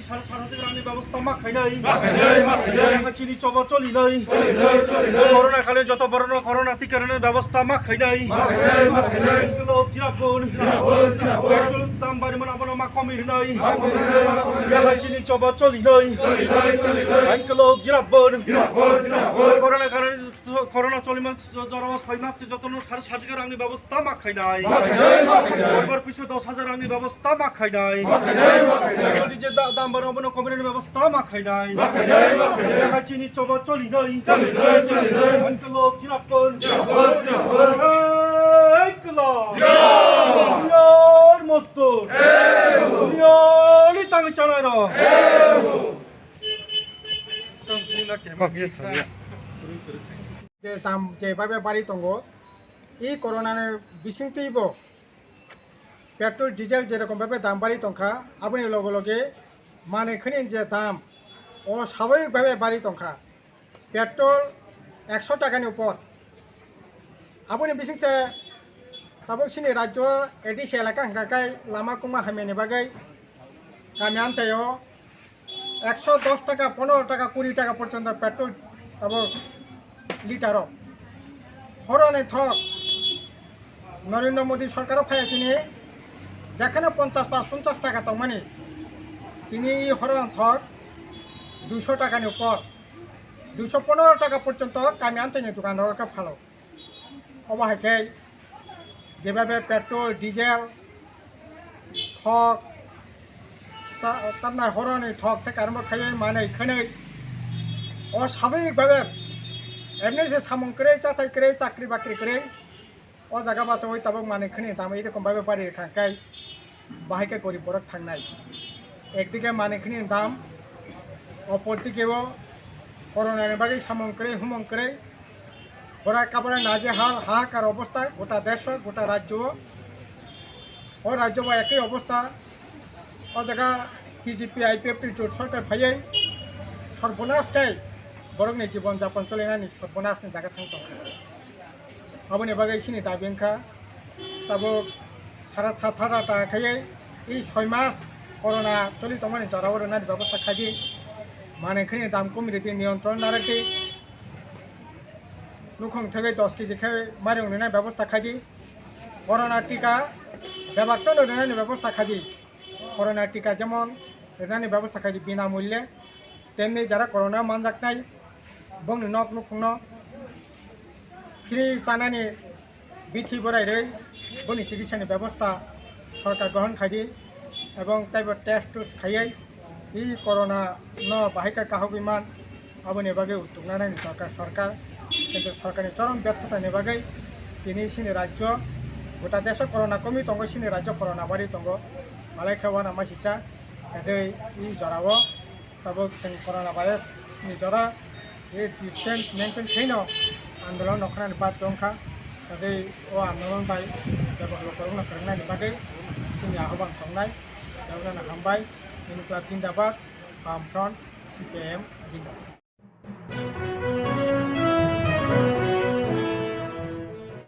সাড়ে 7,000 রাংनि ব্যবস্থা মাখাইनाय চিনি চবা চলিनाय করোনা কালে যত বড় করোনা টিকার ব্যবস্থা মাখাইनाय দাম বাড়ি মানে আপনার মা কমিরनाय চিনি চবা চলিनाय করোনা কালে করোনা চলিমান জ্বর 6 মাস যত 7,500 রাংनि ব্যবস্থা মাখাইनाय পিছু 10,000 রাংनि ব্যবস্থা মাখাইनाय যে দাম বাড়ি আপনার কমির ব্যবস্থা মাখাইनाय চিনি চবা চলিनाय দাম যেভাবে বাড়ি দङ এই করোনার বিসিংতৈব পেট্রোল ডিজেল যেরকমভাবে দাম বাড়ি দंखा আপনি লগে লগে মানেखिनि যে দাম অস্বাভাবিকভাবে বাড়ি দंखा পেট্রোল 100 টাকাनि উপর আপনি বিসিংसे তাবसिनि রাজ্য एडिस एलाका हंगाकाय लामा कुमा हामेनि बागै गामि आमचायाव 110 টাকা 15 টাকা 20 টাকা পর্যন্ত পেট্রোল তবে লিটার হরনে থক নরেন্দ্র মোদী সরকারও ফাইয়াছিনি যেখানে 50 টাকা দंमानि তিনি হরন থক 200 টাকাनि উপর 215 টাকা পর্যন্ত গামि आमचायनि দোকানদারকে ফালো অবহাইকে যেভাবে পেট্রোল ডিজেল থক তার হরনে থক থেকে আরম্ভ খাই মানেखिनि অস্বাভাবিকভাবে এমনি যে সামং করে চাটাই করে চাকরি বাকরি করে ও জায়গা বাসে ওই তাবক মানেखिनि দাম এরকমভাবে বাড়ি খাঙ্কাই বাহাইকে গরিব বরক থাকনাই একদিকে মানেखिनि দাম অপরদিকেও করোনার বাকি সামং করে হুমং করে ওরা কাপড়ে নাজে হাহাকার অবস্থা গোটা দেশ গোটা রাজ্য ও রাজ্য বা একই অবস্থা ও জায়গা বিজেপি আইপিএফ জোট সরকার ফাইয়াই সর্বনাশকাই বরংनि জীবন যাপন চলিनायनि সর্বনাশनि জায়গা थांतो আবনি বাগै सिनि दाबिंखा তাবো সারা সাথারা তাখাयै এই 6 মাস করোনা চলি দंमानि জরাও রনাनि ব্যবস্থা খাজি মানেखिनि দাম কমিয়ে নিয়ন্ত্রণ না রাখি লুখং থেকে 10 কেজি খাই মারিং রনাनि ব্যবস্থা খাজি করোনা টিকা ব্যবস্থা রনাनि ব্যবস্থা খাজি করোনা টিকা যেমন রনাनि ব্যবস্থা খাজি বিনামূল্যে তেমনি যারা করোনা মানজাকনাय বংनि নক নুখुंनो ফ্রি জানানি বিথি বরাইरै বনি চিকিৎসাनि ব্যবস্থা সরকার গ্রহণ খাইদি এবং তাইবো টেস্ট খাইयै এই করোনা ন বাহিকা কাহ বিমান আবনি বাগै উত্তরনাनै সরকার কিন্তু সরকারি চরম ব্যর্থতাनि বাগै দিनै सिनि রাজ্য গোটা দেশ করোনা কমি দङ सिनि রাজ্য করোনা বাড়ি দङ মালাই খেওয়ানা মাসিচা যে এই জরাও তাবো जों করোনা ভাইরাস नि जरा ये डिस्टेंस मेंटेन खाइनो आंदोलन नखरानि बाद दंखा जे ओ आंदोलन बाय जेबो करोना करनानि बागै सिनि आह्वान खालामनाय दावना हामबाय जिंदाबाद वामफ्रन्ट CPIM जिंदाबाद।